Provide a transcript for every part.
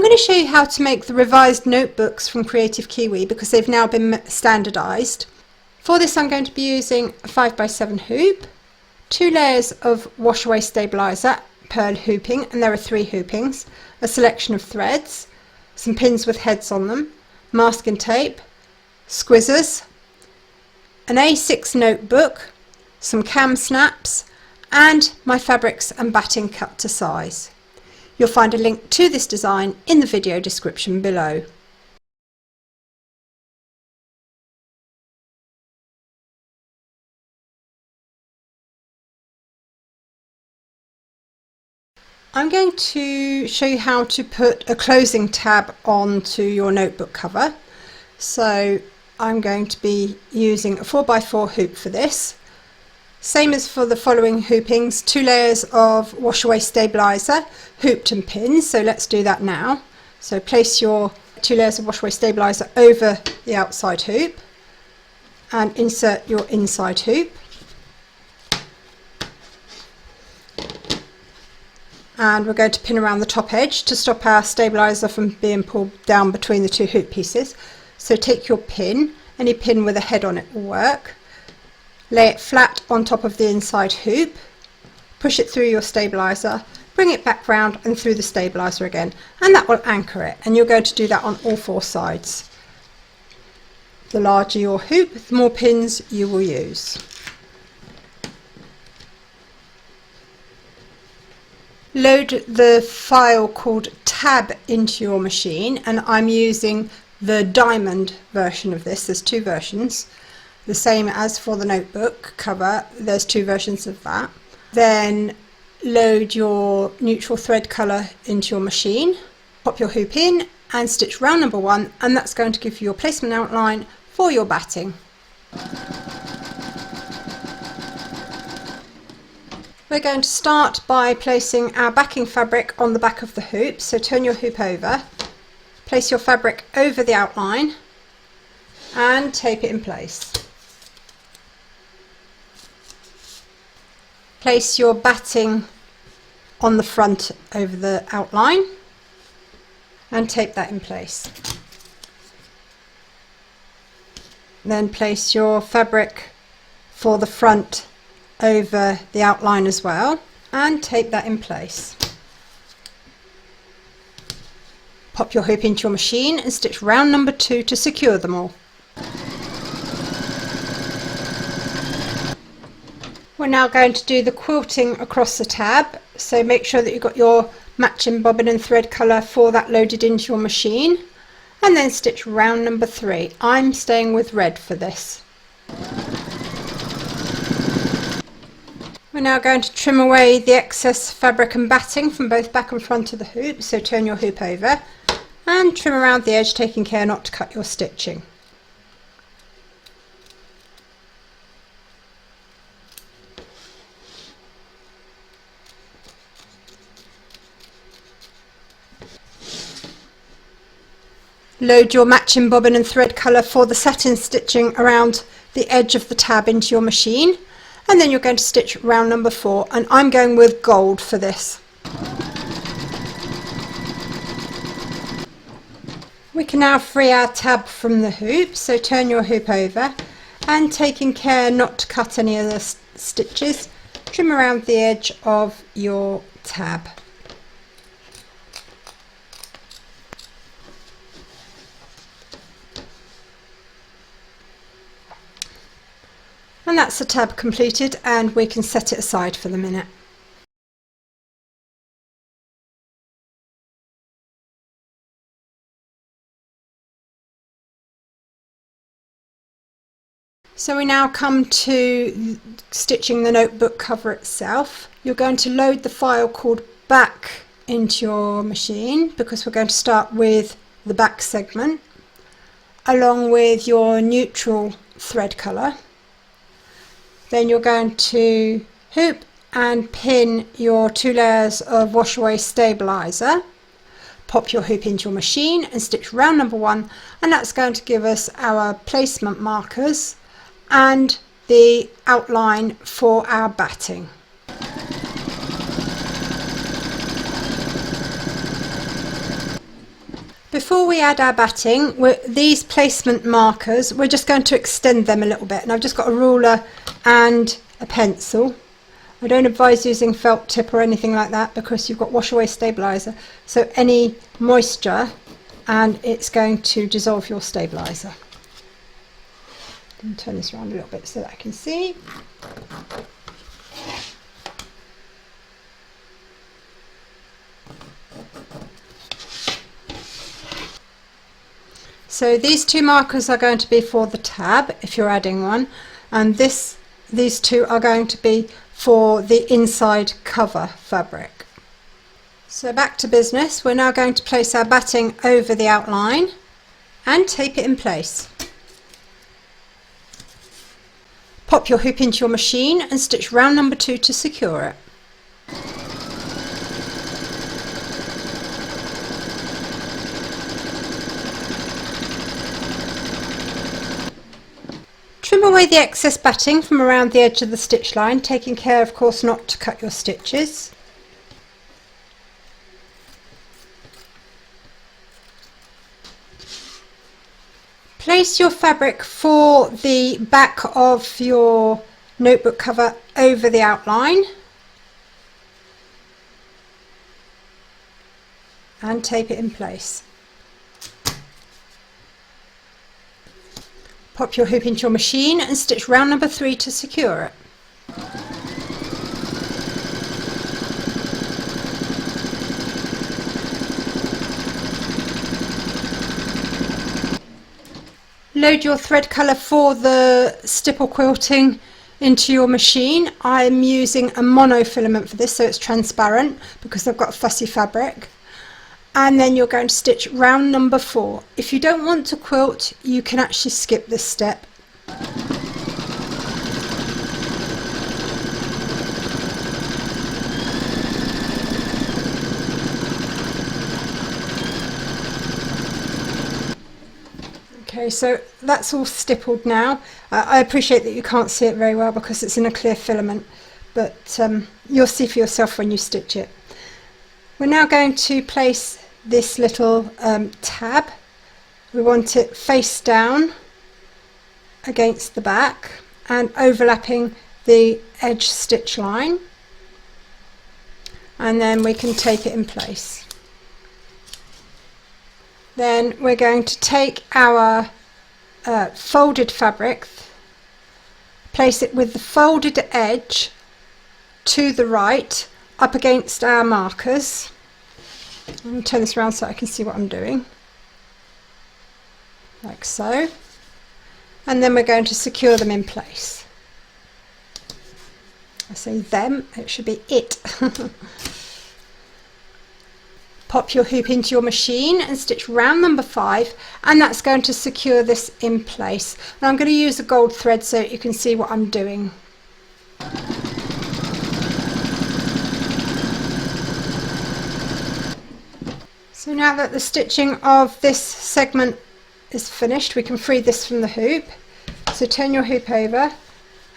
going to show you how to make the revised notebooks from Kreative Kiwi because they've now been standardised. For this I'm going to be using a 5x7 hoop, 2 layers of wash away stabiliser, pearl hooping, and there are 3 hoopings, a selection of threads, some pins with heads on them, masking tape, squizzers, an A6 notebook, some Kam Snaps, and my fabrics and batting cut to size. You'll find a link to this design in the video description below. I'm going to show you how to put a closing tab onto your notebook cover. So I'm going to be using a 4x4 hoop for this. Same as for the following hoopings, 2 layers of wash away stabiliser, hooped and pinned. So let's do that now. So place your 2 layers of wash away stabiliser over the outside hoop and insert your inside hoop. And we're going to pin around the top edge to stop our stabiliser from being pulled down between the 2 hoop pieces. So take your pin, any pin with a head on it will work. Lay it flat on top of the inside hoop, push it through your stabiliser, bring it back round and through the stabiliser again, and that will anchor it, and you're going to do that on all 4 sides. The larger your hoop, the more pins you will use. Load the file called tab into your machine, and I'm using the diamond version of this. There's 2 versions. The same as for the notebook cover, there's 2 versions of that. Then load your neutral thread colour into your machine, pop your hoop in and stitch round number 1, and that's going to give you your placement outline for your batting. We're going to start by placing our backing fabric on the back of the hoop, so turn your hoop over, place your fabric over the outline and tape it in place. Place your batting on the front over the outline and tape that in place. Then place your fabric for the front over the outline as well and tape that in place. Pop your hoop into your machine and stitch round number 2 to secure them all. We're now going to do the quilting across the tab, so make sure that you've got your matching bobbin and thread colour for that loaded into your machine, and then stitch round number 3. I'm staying with red for this. We're now going to trim away the excess fabric and batting from both back and front of the hoop, so turn your hoop over and trim around the edge, taking care not to cut your stitching. Load your matching bobbin and thread colour for the satin stitching around the edge of the tab into your machine, and then you're going to stitch round number 4, and I'm going with gold for this. We can now free our tab from the hoop, so turn your hoop over and, taking care not to cut any of the stitches, trim around the edge of your tab. And that's the tab completed, and we can set it aside for the minute. So we now come to stitching the notebook cover itself. You're going to load the file called back into your machine because we're going to start with the back segment along with your neutral thread colour. Then you're going to hoop and pin your 2 layers of wash away stabiliser, pop your hoop into your machine and stitch round number 1, and that's going to give us our placement markers and the outline for our batting. before we add our batting, these placement markers, we're just going to extend them a little bit, and I've just got a ruler and a pencil. I don't advise using felt tip or anything like that because you've got wash away stabilizer, so any moisture and it's going to dissolve your stabilizer. Turn this around a little bit so that I can see. So these two markers are going to be for the tab if you're adding one, and these two are going to be for the inside cover fabric. So back to business, we're now going to place our batting over the outline and tape it in place. Pop your hoop into your machine and stitch round number 2 to secure it. Trim away the excess batting from around the edge of the stitch line, taking care of course not to cut your stitches. Place your fabric for the back of your notebook cover over the outline and tape it in place. Pop your hoop into your machine and stitch round number 3 to secure it. Load your thread colour for the stipple quilting into your machine. I'm using a monofilament for this, so it's transparent because I've got a fussy fabric. And then you're going to stitch round number 4. If you don't want to quilt, you can actually skip this step. Okay, so that's all stippled now. I appreciate that you can't see it very well because it's in a clear filament, but you'll see for yourself when you stitch it. We're now going to place this little tab. We want it face down against the back and overlapping the edge stitch line, and then we can tape it in place. Then we're going to take our folded fabric, place it with the folded edge to the right up against our markers. I'm going to turn this around so I can see what I'm doing, like so, and then we're going to secure them in place. I say them, it should be it. Pop your hoop into your machine and stitch round number 5, and that's going to secure this in place. And I'm going to use a gold thread so you can see what I'm doing. So now that the stitching of this segment is finished, we can free this from the hoop. So turn your hoop over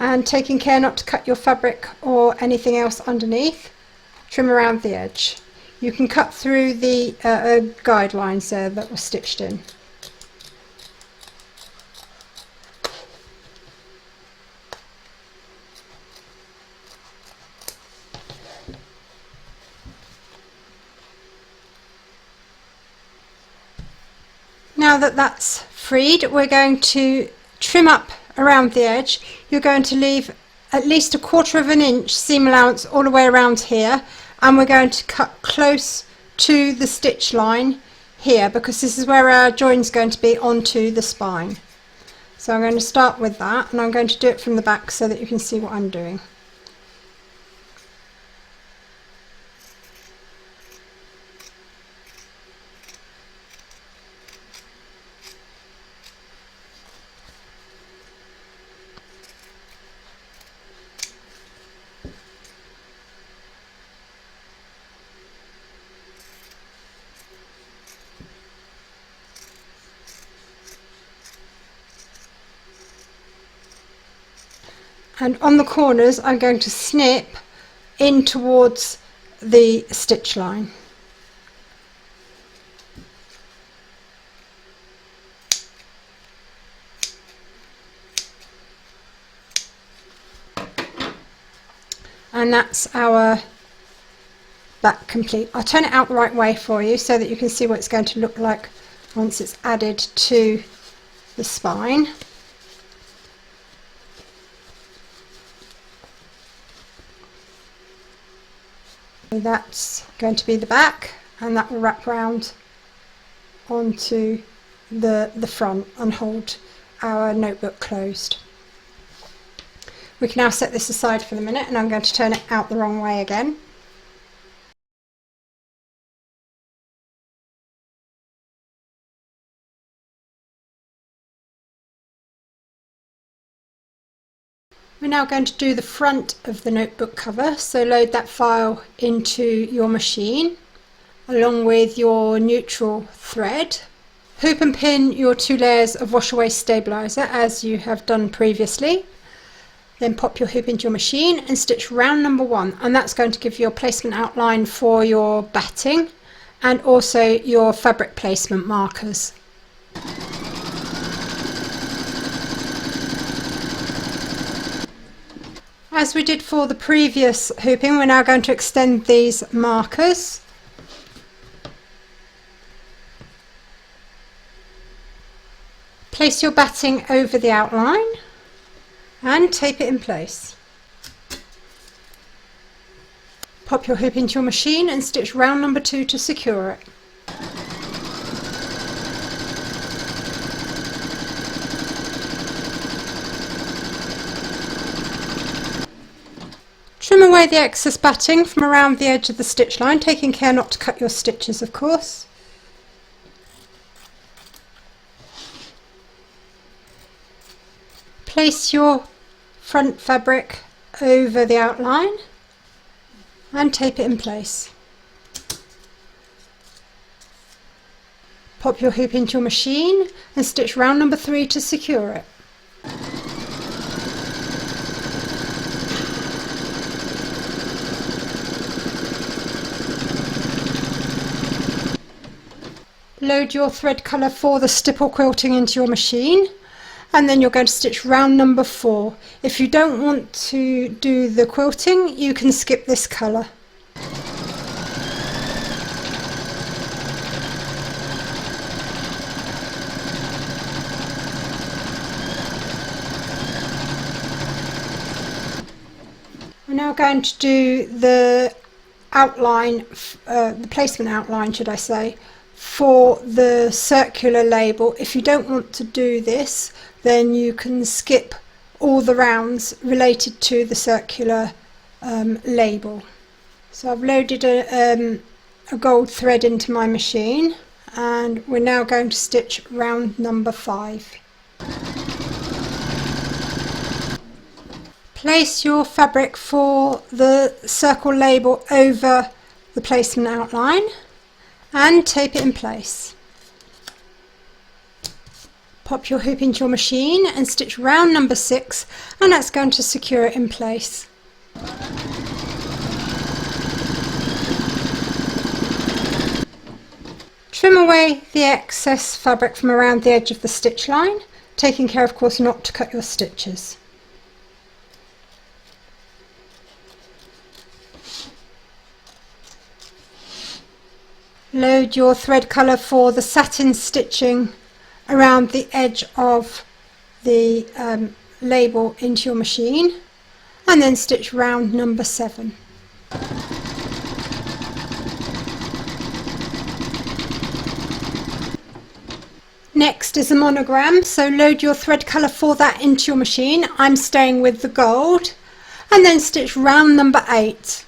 and, taking care not to cut your fabric or anything else underneath, trim around the edge. You can cut through the guidelines there that were stitched in. Now that that's freed, we're going to trim up around the edge. You're going to leave at least 1/4 of an inch seam allowance all the way around here, and we're going to cut close to the stitch line here because this is where our join's going to be onto the spine. So I'm going to start with that, and I'm going to do it from the back so that you can see what I'm doing. And on the corners I'm going to snip in towards the stitch line. and that's our back complete. I'll turn it out the right way for you so that you can see what it's going to look like once it's added to the spine. So that's going to be the back, and that will wrap round onto the front and hold our notebook closed. We can now set this aside for the minute, and I'm going to turn it out the wrong way again. We're now going to do the front of the notebook cover, so load that file into your machine along with your neutral thread. Hoop and pin your 2 layers of wash away stabiliser as you have done previously. Then pop your hoop into your machine and stitch round number 1, and that's going to give you a placement outline for your batting and also your fabric placement markers. As we did for the previous hooping, we're now going to extend these markers. Place your batting over the outline and tape it in place. Pop your hoop into your machine and stitch round number 2 to secure it. Trim away the excess batting from around the edge of the stitch line, taking care not to cut your stitches, of course. Place your front fabric over the outline and tape it in place. Pop your hoop into your machine and stitch round number 3 to secure it. Load your thread colour for the stipple quilting into your machine, and then you're going to stitch round number 4. If you don't want to do the quilting, you can skip this colour. We're now going to do the outline, the placement outline should I say, for the circular label. If you don't want to do this, then you can skip all the rounds related to the circular label. So I've loaded a gold thread into my machine, and we're now going to stitch round number 5. Place your fabric for the circle label over the placement outline and tape it in place. Pop your hoop into your machine and stitch round number 6, and that's going to secure it in place. Trim away the excess fabric from around the edge of the stitch line, taking care of course not to cut your stitches. Load your thread colour for the satin stitching around the edge of the label into your machine, and then stitch round number 7. Next is a monogram, so load your thread colour for that into your machine. I'm staying with the gold, and then stitch round number 8.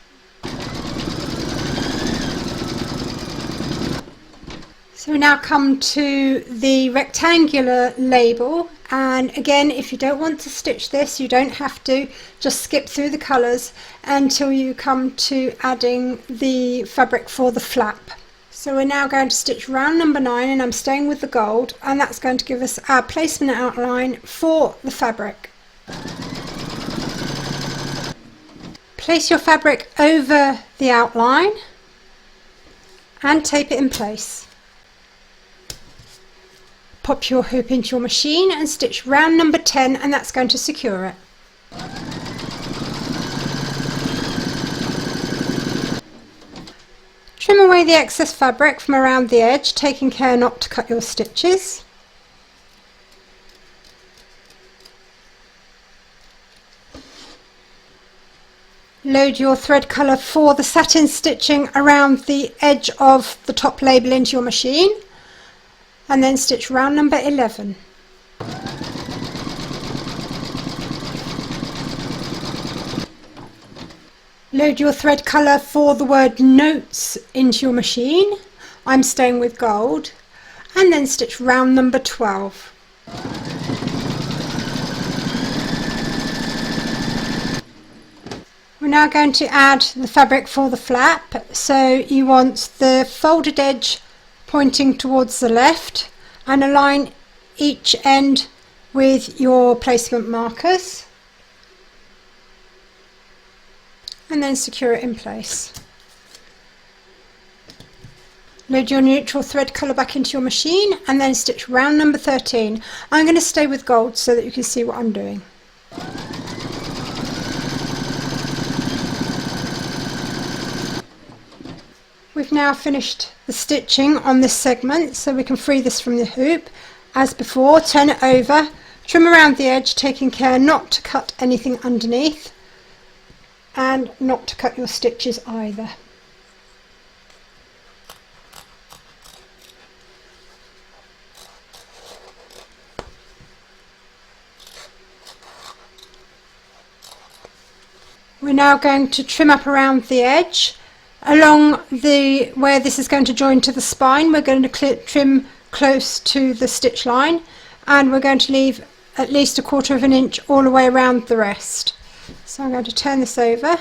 So we now come to the rectangular label, and again, if you don't want to stitch this, you don't have to, just skip through the colours until you come to adding the fabric for the flap. So we're now going to stitch round number 9, and I'm staying with the gold, and that's going to give us our placement outline for the fabric. Place your fabric over the outline and tape it in place. Pop your hoop into your machine and stitch round number 10, and that's going to secure it. Trim away the excess fabric from around the edge, taking care not to cut your stitches. Load your thread colour for the satin stitching around the edge of the top label into your machine, and then stitch round number 11. Load your thread colour for the word notes into your machine. I'm staying with gold, and then stitch round number 12. We're now going to add the fabric for the flap, so you want the folded edge pointing towards the left and align each end with your placement markers and then secure it in place. Load your neutral thread colour back into your machine and then stitch round number 13. I'm going to stay with gold so that you can see what I'm doing. We've now finished the stitching on this segment, so we can free this from the hoop. As before, turn it over, trim around the edge, taking care not to cut anything underneath and not to cut your stitches either. We're now going to trim up around the edge. Along the where this is going to join to the spine, we're going to trim close to the stitch line, and we're going to leave at least 1/4 of an inch all the way around the rest. So I'm going to turn this over.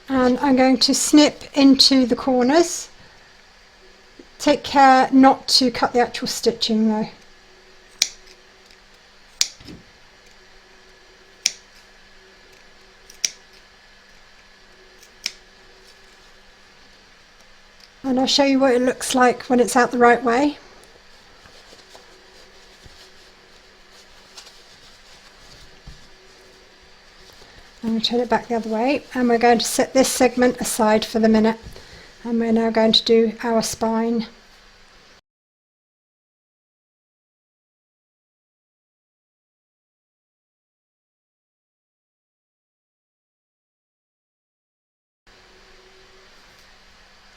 And I'm going to snip into the corners. Take care not to cut the actual stitching though. And I'll show you what it looks like when it's out the right way. I'm going to turn it back the other way, and we're going to set this segment aside for the minute, and we're now going to do our spine.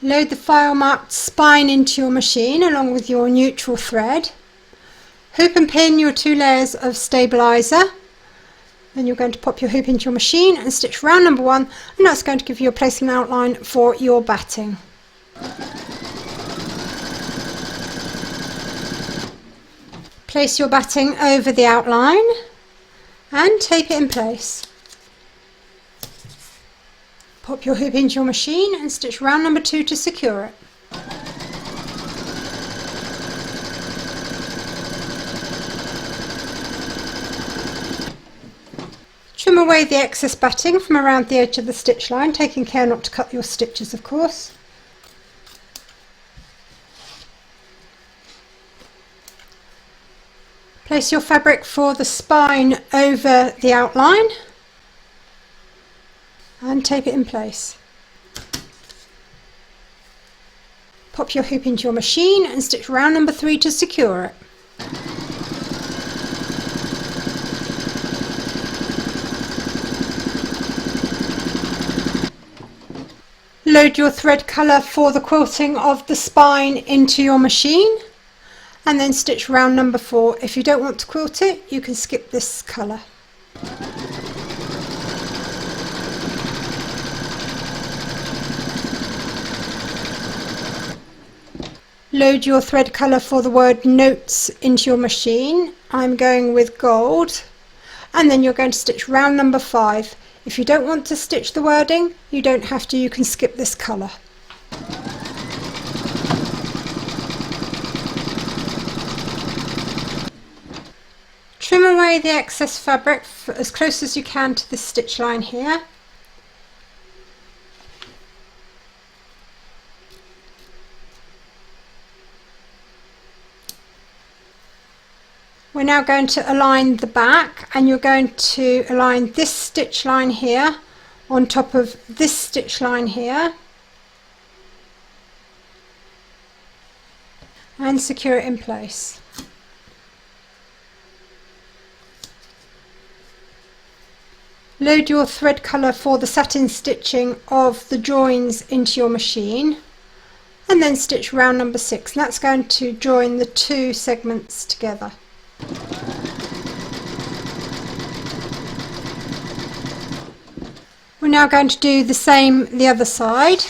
Load the file marked spine into your machine along with your neutral thread. Hoop and pin your 2 layers of stabiliser. Then you're going to pop your hoop into your machine and stitch round number 1, and that's going to give you a placement outline for your batting. Place your batting over the outline and tape it in place. Pop your hoop into your machine and stitch round number 2 to secure it. Trim away the excess batting from around the edge of the stitch line, taking care not to cut your stitches, of course. Place your fabric for the spine over the outline and tape it in place. Pop your hoop into your machine and stitch round number 3 to secure it. Load your thread colour for the quilting of the spine into your machine and then stitch round number 4. If you don't want to quilt it, you can skip this colour. Load your thread colour for the word notes into your machine. I'm going with gold, and then you're going to stitch round number 5. If you don't want to stitch the wording, you don't have to, you can skip this colour. Trim away the excess fabric as close as you can to the stitch line here. We're now going to align the back, and you're going to align this stitch line here on top of this stitch line here and secure it in place. Load your thread colour for the satin stitching of the joins into your machine, and then stitch round number 6, and that's going to join the 2 segments together. We're now going to do the same the other side.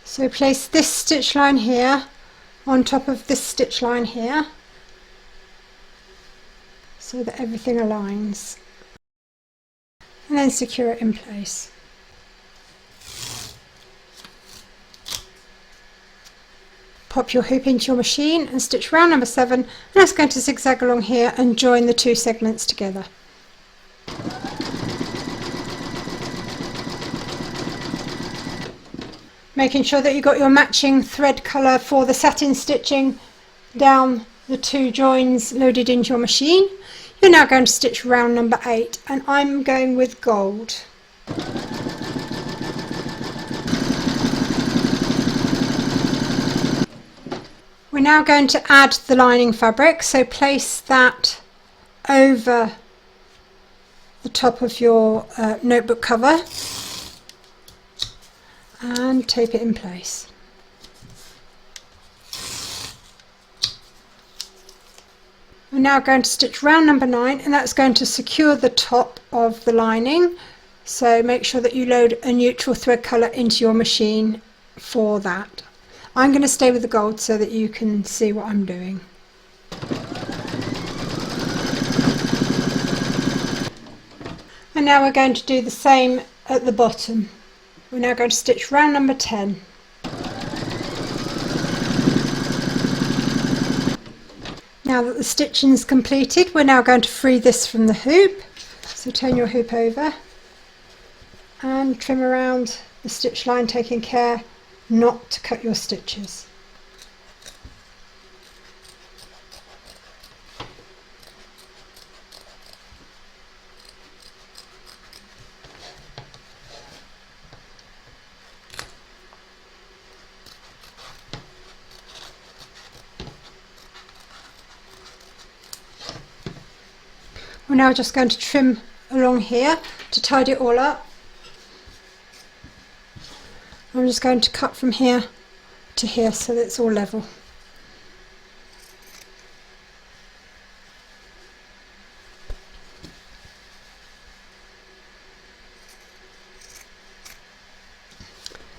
So place this stitch line here on top of this stitch line here so that everything aligns, and then secure it in place. Pop your hoop into your machine and stitch round number 7, and that's going to zigzag along here and join the 2 segments together. Making sure that you've got your matching thread colour for the satin stitching down the 2 joins loaded into your machine. You're now going to stitch round number 8, and I'm going with gold. We're now going to add the lining fabric, so place that over the top of your notebook cover and tape it in place. We're now going to stitch round number 9, and that's going to secure the top of the lining, so make sure that you load a neutral thread colour into your machine for that. I'm going to stay with the gold so that you can see what I'm doing. And now we're going to do the same at the bottom. We're now going to stitch round number 10. Now that the stitching is completed, we're now going to free this from the hoop. So turn your hoop over and trim around the stitch line, taking care not to cut your stitches. We're now just going to trim along here to tidy it all up. I'm just going to cut from here to here so that it's all level.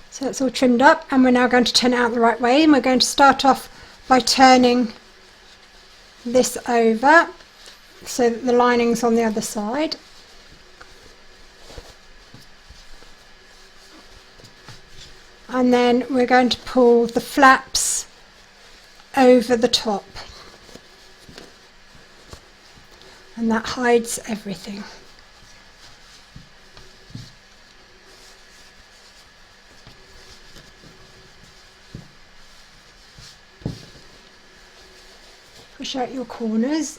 So it's all trimmed up, and we're now going to turn it out the right way, and we're going to start off by turning this over so that the lining's on the other side. And then we're going to pull the flaps over the top, and that hides everything. Push out your corners.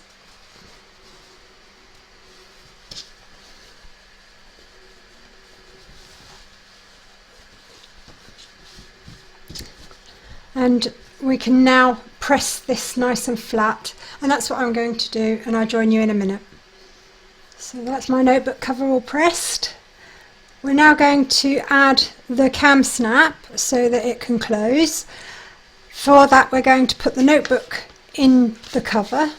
And we can now press this nice and flat, and that's what I'm going to do, and I'll join you in a minute. So that's my notebook cover all pressed. We're now going to add the Kam Snap so that it can close. For that, we're going to put the notebook in the cover.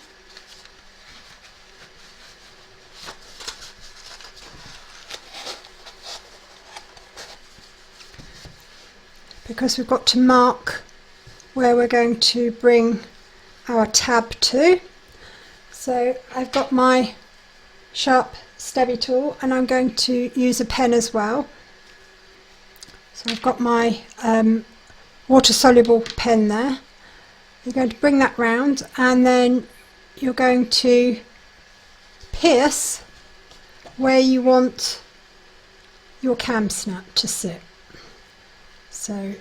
Because we've got to mark where we're going to bring our tab to. So I've got my sharp stabby tool, and I'm going to use a pen as well. So I've got my water soluble pen there. You're going to bring that round, and then you're going to pierce where you want your Kam Snap to sit. So,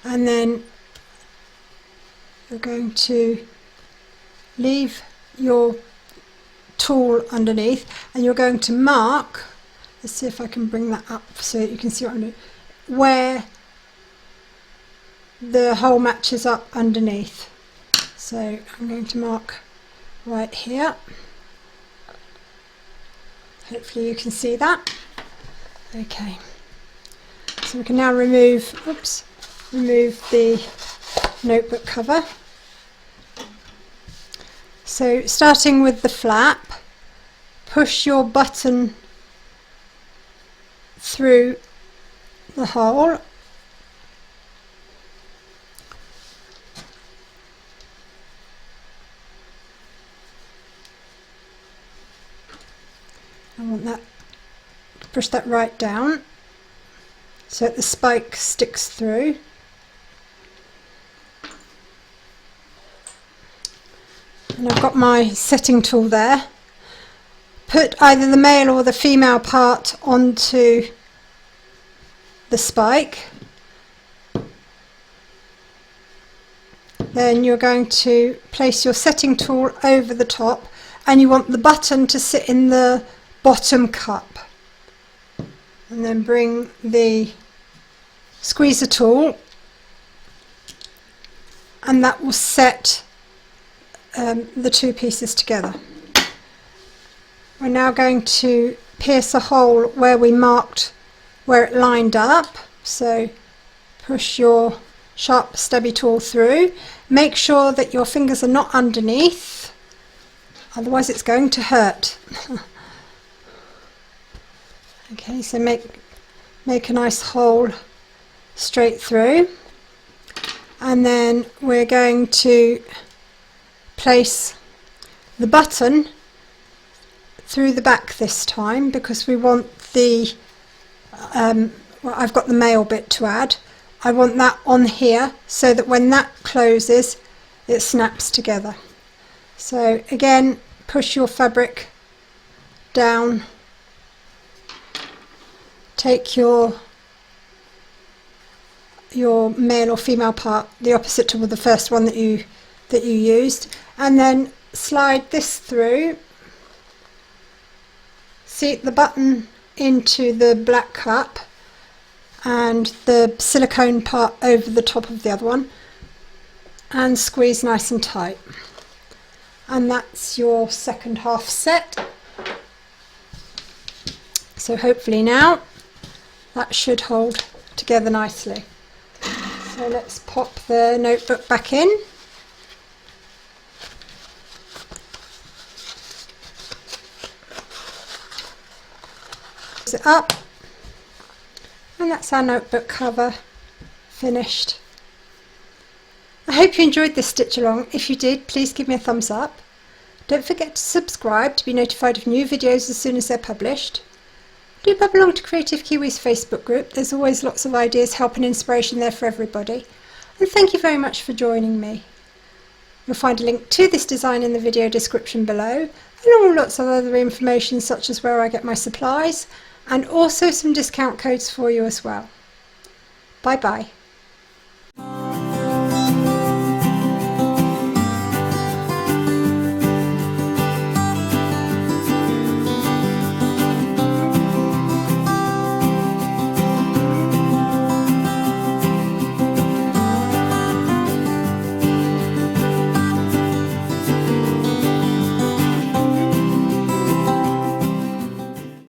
and then you're going to leave your tool underneath, and you're going to mark, let's see if I can bring that up so that you can see what I'm doing, where the hole matches up underneath. So I'm going to mark right here. Hopefully you can see that. Okay, so we can now remove the notebook cover. So starting with the flap, push your button through the hole. I want that, push that right down so that the spike sticks through. And I've got my setting tool there. Put either the male or the female part onto the spike. Then you're going to place your setting tool over the top, and you want the button to sit in the bottom cup. And then bring the squeezer tool, and that will set the two pieces together. We're now going to pierce a hole where we marked where it lined up. So push your sharp stubby tool through. Make sure that your fingers are not underneath, otherwise it's going to hurt. Okay, so make a nice hole straight through, and then we're going to place the button through the back this time, because we want the well, I've got the male bit to add. I want that on here so that when that closes it snaps together. So again, push your fabric down, take your male or female part, the opposite to the first one that you used, and then slide this through, seat the button into the black cup and the silicone part over the top of the other one, and squeeze nice and tight. And that's your second half set. So hopefully now that should hold together nicely. So let's pop the notebook back in. It up, and that's our notebook cover finished. I hope you enjoyed this stitch along. If you did, please give me a thumbs up. Don't forget to subscribe to be notified of new videos as soon as they're published. Do pop along to Creative Kiwi's Facebook group. There's always lots of ideas, help and inspiration there for everybody. And thank you very much for joining me. You'll find a link to this design in the video description below, and all lots of other information such as where I get my supplies, and also some discount codes for you as well. Bye bye.